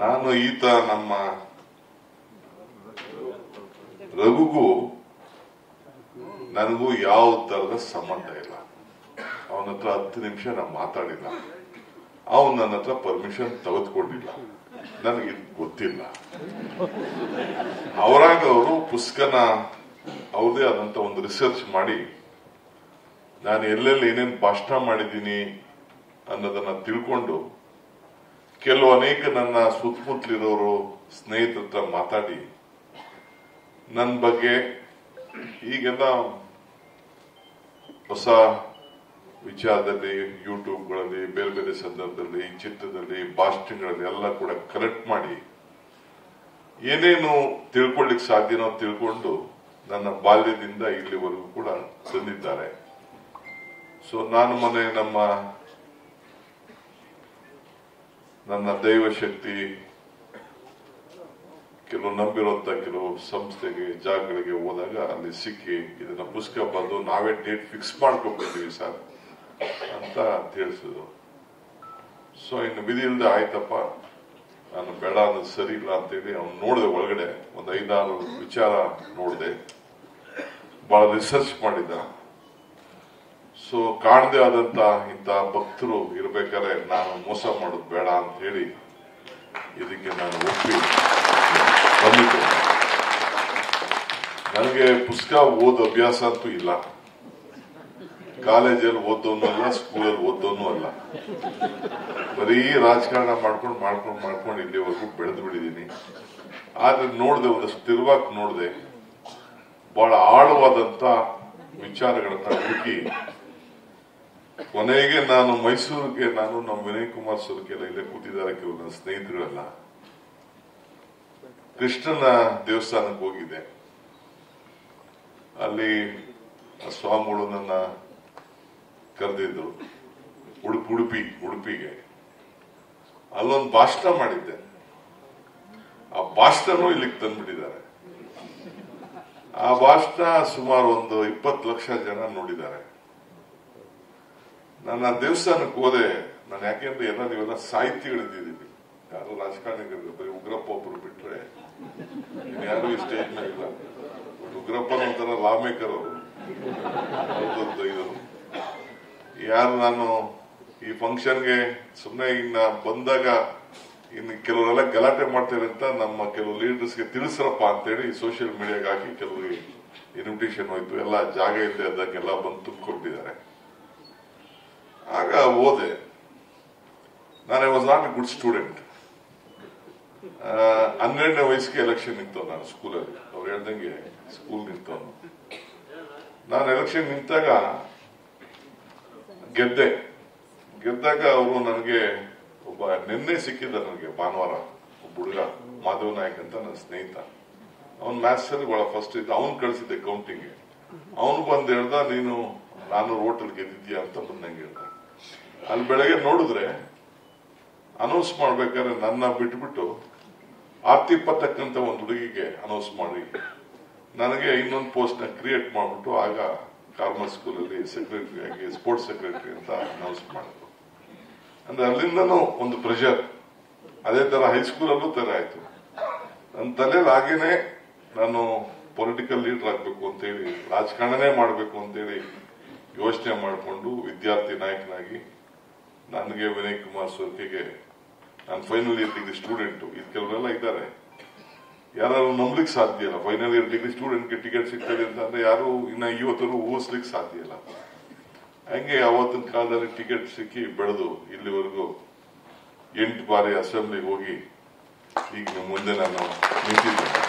ನಾನು ಈತ ನಮ್ಮ ರಘುಗೂ ನನಗೂ ಯಾವ ತರದ ಸಂಬಂಧ ಇಲ್ಲ. ಅವನ ಹತ್ರ 10 ನಿಮಿಷ ನಾನು ಮಾತಾಡಿಲ್ಲ. ಅವನು ನನ್ನ ಹತ್ರ ಪರ್ಮಿಷನ್ ತೆಗೆದುಕೊಂಡಿಲ್ಲ. ನನಗೆ ಗೊತ್ತಿಲ್ಲ. ಅವರಾಗ ಅವರು ಪುಸ್ತಕನ ಅವ್ರದೇ ಆದಂತ ಒಂದು ರಿಸರ್ಚ್ ಮಾಡಿ ನಾನು ಎಲ್ಲೆಲ್ಲಿ ಏನೇನು ಭಾಷಣ ಮಾಡಿದ್ದೀನಿ ಅನ್ನೋದನ್ನ ತಿಳ್ಕೊಂಡು ಅನೇಕ ನನ್ನ ಸುತ್ತಮುತ್ತಲಿರೋರು ಸ್ನೇಹಿತರ ಹತ್ರ ಮಾತಾಡಿ ನನ್ನ ಬಗ್ಗೆ ಈಗೆಲ್ಲ ಹೊಸ ವಿಚಾರದಲ್ಲಿ ಯೂಟ್ಯೂಬ್ಗಳಲ್ಲಿ ಬೇರೆ ಬೇರೆ ಸಂದರ್ಭದಲ್ಲಿ ಚಿತ್ರದಲ್ಲಿ ಭಾಷಣಗಳಲ್ಲಿ ಎಲ್ಲ ಕೂಡ ಕಲೆಕ್ಟ್ ಮಾಡಿ ಏನೇನು ತಿಳ್ಕೊಳ್ಳಿಕ್ ಸಾಧ್ಯನೋ ತಿಳ್ಕೊಂಡು ನನ್ನ ಬಾಲ್ಯದಿಂದ ಇಲ್ಲಿವರೆಗೂ ಕೂಡ ತಂದಿದ್ದಾರೆ. ಸೊ ನಾನು ಮೊನ್ನೆ ನನ್ನ ದೈವ ಶಕ್ತಿ ಕೆಲವು ನಂಬಿರುವಂತ ಕೆಲವು ಸಂಸ್ಥೆಗೆ ಜಾಗಗಳಿಗೆ ಹೋದಾಗ ಅಲ್ಲಿ ಸಿಕ್ಕಿ ಇದನ್ನ ಪುಸ್ತಕ ಬಂದು ನಾವೇ ಡೇಟ್ ಫಿಕ್ಸ್ ಮಾಡ್ಕೊಬಿಟ್ಟಿವಿ ಸರ್ ಅಂತ ತಿಳಿಸಿದ್ರು. ಸೊ ಇನ್ನು ವಿಧಿ ಇಲ್ಲದೆ ಆಯ್ತಪ್ಪ, ನಾನು ಬೇಡ ಅನ್ನೋದು ಸರಿ ಇಲ್ಲ ಅಂತೇಳಿ ಅವ್ನು ನೋಡಿದೆ. ಒಳಗಡೆ ಒಂದು 5-6 ವಿಚಾರ ನೋಡಿದೆ, ಬಹಳ ರಿಸರ್ಚ್ ಮಾಡಿದ್ದ. ಸೊ ಕಾಣದೇ ಆದಂತ ಇಂಥ ಭಕ್ತರು ಇರ್ಬೇಕಾದ್ರೆ ನಾನು ಮೋಸ ಮಾಡೋದು ಬೇಡ ಅಂತ ಹೇಳಿ ಇದಕ್ಕೆ ನಾನು ಒಪ್ಪಿ ಬಂದಿದ್ದೆ. ನನಗೆ ಪುಸ್ತಕ ಓದೋ ಅಭ್ಯಾಸ ಅಂತೂ ಇಲ್ಲ. ಕಾಲೇಜಲ್ಲಿ ಓದೋನು ಅಲ್ಲ, ಸ್ಕೂಲಲ್ಲಿ ಓದೋನು ಅಲ್ಲ. ಬರೀ ರಾಜಕಾರಣ ಮಾಡ್ಕೊಂಡು ಇಲ್ಲಿವರೆಗೂ ಬೆಳೆದು ಬಿಟ್ಟಿದ್ದೀನಿ. ಆದ್ರೆ ನೋಡಿದೆ, ಒಂದು ಸ್ಥಿರವಾಗಿ ನೋಡಿದೆ, ಬಹಳ ಆಳವಾದಂತ ವಿಚಾರಗಳನ್ನ ಹುಡುಕಿ ಕೊನೆಗೆ ನಾನು ಮೈಸೂರಿಗೆ, ನಾನು ನಮ್ಮ ವಿನಯ್ ಕುಮಾರ್ ಸರ್ಗೆಲ್ಲ ಇಲ್ಲೇ ಕೂತಿದ್ದಾರೆ ಕೆಲವು ನನ್ನ ಸ್ನೇಹಿತರುಗಳೆಲ್ಲ, ಕೃಷ್ಣನ ದೇವಸ್ಥಾನಕ್ಕೆ ಹೋಗಿದ್ದೆ. ಅಲ್ಲಿ ಸ್ವಾಮಿಗಳು ನನ್ನ ಕರೆದಿದ್ರು ಉಡುಪಿಗೆ. ಅಲ್ಲೊಂದು ಭಾಷಣ ಮಾಡಿದ್ದೆ. ಆ ಭಾಷಣನೂ ಇಲ್ಲಿಗೆ ತಂದ್ಬಿಟ್ಟಿದ್ದಾರೆ. ಆ ಭಾಷಣ ಸುಮಾರು ಒಂದು 20 ಲಕ್ಷ ಜನ ನೋಡಿದ್ದಾರೆ. ನನ್ನ ದೇವಸ್ಥಾನಕ್ಕೆ ಹೋದೆ. ನಾನು ಯಾಕೆಂದ್ರೆ ನೀವೆಲ್ಲ ಸಾಹಿತಿಗಳಿದ್ದೀವಿ, ಯಾರು ರಾಜಕಾರಣಿಗಳು, ಬರೀ ಉಗ್ರಪ್ಪ ಒಬ್ರು ಬಿಟ್ರೆ ಯಾರು ಈ ಸ್ಟೇಜ್ ಮೇಲೆ ಇಲ್ಲ. ಉಗ್ರಪ್ಪನ ಒಂಥರ ಲಾಮೇಕರ್ ಅವರು. ಯಾರು ನಾನು ಈ ಫಂಕ್ಷನ್ಗೆ ಸುಮ್ಮನೆ ಇನ್ನ ಬಂದಾಗ ಇನ್ನು ಕೆಲವರೆಲ್ಲ ಗಲಾಟೆ ಮಾಡ್ತಾರೆ ಅಂತ ನಮ್ಮ ಕೆಲವು ಲೀಡರ್ಸ್ಗೆ ತಿಳಿಸ್ರಪ್ಪ ಅಂತೇಳಿ ಸೋಷಿಯಲ್ ಮೀಡಿಯಾಗೆ ಹಾಕಿ ಕೆಲವರಿಗೆ ಇನ್ವಿಟೇಷನ್ ಹೋಯ್ತು. ಎಲ್ಲ ಜಾಗ ಇಲ್ಲದೆ ಅದಾಗೆಲ್ಲ ಬಂದು ತುಂಬಿಕೊಂಡಿದ್ದಾರೆ. ಆಗ ಓದೆ. ನಾನು I was not a good student. 12ನೇ ವಯಸ್ಸಿಗೆ ಎಲೆಕ್ಷನ್ ನಿಂತವ್ ನಾನು ಸ್ಕೂಲಲ್ಲಿ. ಅವ್ರು ಹೇಳ್ದಂಗೆ ಸ್ಕೂಲ್ ನಿಂತವನು. ನಾನು ಎಲೆಕ್ಷನ್ ನಿಂತಾಗ ಗೆದ್ದಾಗ ಅವರು ನನಗೆ ನಿನ್ನೆ ಸಿಕ್ಕಿದ್ದ ನನಗೆ ಭಾನುವಾರ ಒಬ್ಬ ಹುಡುಗ ಮಾಧವ್ ನಾಯಕ್ ಅಂತ ನನ್ನ ಸ್ನೇಹಿತ. ಅವನ್ ಮ್ಯಾಥ್ಸ್ ಅಲ್ಲಿ ಬಹಳ ಫಸ್ಟ್ ಇದ್ದ. ಅವನ್ ಕಳಿಸಿದ್ದೆ ಕೌಂಟಿಂಗ್. ಅವನು ಬಂದ್ ಹೇಳ್ದ, ನೀನು 400 ವೋಟಲ್ಲಿ ಗೆದ್ದಿದ್ಯಾ ಅಂತ ಬಂದಂಗೆ ಹೇಳ್ದ. ಅಲ್ಲಿ ಬೆಳಗ್ಗೆ ನೋಡಿದ್ರೆ ಅನೌನ್ಸ್ ಮಾಡ್ಬೇಕಾದ್ರೆ ನನ್ನ ಬಿಟ್ಬಿಟ್ಟು ಆರ್ತಿ ಪತಕ್ ಅಂತ ಒಂದು ಹುಡುಗಿಗೆ ಅನೌನ್ಸ್ ಮಾಡಿ ನನಗೆ ಇನ್ನೊಂದು ಪೋಸ್ಟ್ ನ ಕ್ರಿಯೇಟ್ ಮಾಡ್ಬಿಟ್ಟು ಆಗ ಕಾರ್ಮಲ್ ಸ್ಕೂಲಲ್ಲಿ ಸೆಕ್ರೆಟರಿ ಆಗಿ ಸ್ಪೋರ್ಟ್ಸ್ ಸೆಕ್ರೆಟರಿ ಅಂತ ಅನೌನ್ಸ್ ಮಾಡಿದ್ರು. ಅಂದ್ರೆ ಅಲ್ಲಿಂದನೂ ಒಂದು ಪ್ರೆಷರ್. ಅದೇ ತರ ಹೈಸ್ಕೂಲಲ್ಲೂ ತರ ಆಯ್ತು. ನನ್ನ ತಲೆಯಲ್ಲಿ ಹಾಗೇನೆ ನಾನು ಪೊಲಿಟಿಕಲ್ ಲೀಡರ್ ಆಗ್ಬೇಕು ಅಂತೇಳಿ, ರಾಜಕಾರಣನೇ ಮಾಡಬೇಕು ಅಂತೇಳಿ ಯೋಚನೆ ಮಾಡಿಕೊಂಡು ವಿದ್ಯಾರ್ಥಿ ನಾಯಕನಾಗಿ ನನಗೆ ವಿನಯ್ ಕುಮಾರ್ ಸರ್ಗೆ ನಾನು ಫೈನಲ್ ಇಯರ್ ಡಿಗ್ರಿ ಸ್ಟೂಡೆಂಟ್. ಇದು ಕೆಲವರೆಲ್ಲ ಇದ್ದಾರೆ, ಯಾರು ನಂಬಲಿಕ್ಕೆ ಸಾಧ್ಯ ಇಲ್ಲ. ಫೈನಲ್ ಇಯರ್ ಡಿಗ್ರಿ ಸ್ಟೂಡೆಂಟ್ಗೆ ಟಿಕೆಟ್ ಸಿಗ್ತದೆ ಅಂತಂದ್ರೆ ಯಾರು ಇನ್ನ ಇವತ್ತರೂ ಊಹಿಸ್ಲಿಕ್ಕೆ ಸಾಧ್ಯ ಇಲ್ಲ. ಹಂಗೆ ಅವತ್ತಿನ ಕಾಲದಲ್ಲಿ ಟಿಕೆಟ್ ಸಿಕ್ಕಿ ಬೆಳೆದು ಇಲ್ಲಿವರೆಗೂ 8 ಬಾರಿ ಅಸೆಂಬ್ಲಿಗೆ ಹೋಗಿ ಈಗ ಮುಂದೆ ನಾನು ನಿಂತಿದ್ದೇನೆ.